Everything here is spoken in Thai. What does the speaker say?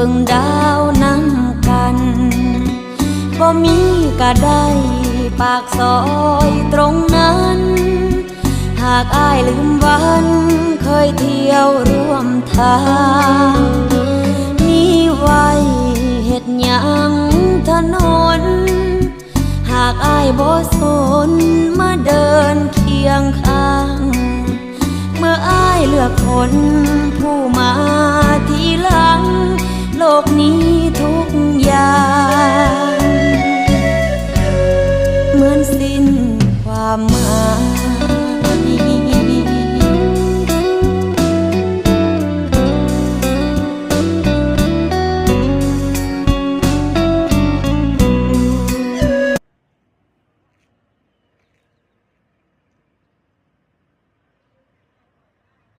บิ่งดาวนำกันบ่มีก็ได้ปากซอยตรงนั้นหากอ้ายลืมวันเคยเที่ยวร่วมทางมีไว้เฮ็ดหยังถนนหากอ้ายบ่สนมาเดินเคียงข้างเมื่ออ้ายเลือกคนผู้มาทีหลังโลกนี้ทุกอย่างเหมือนสิ้นความหมาย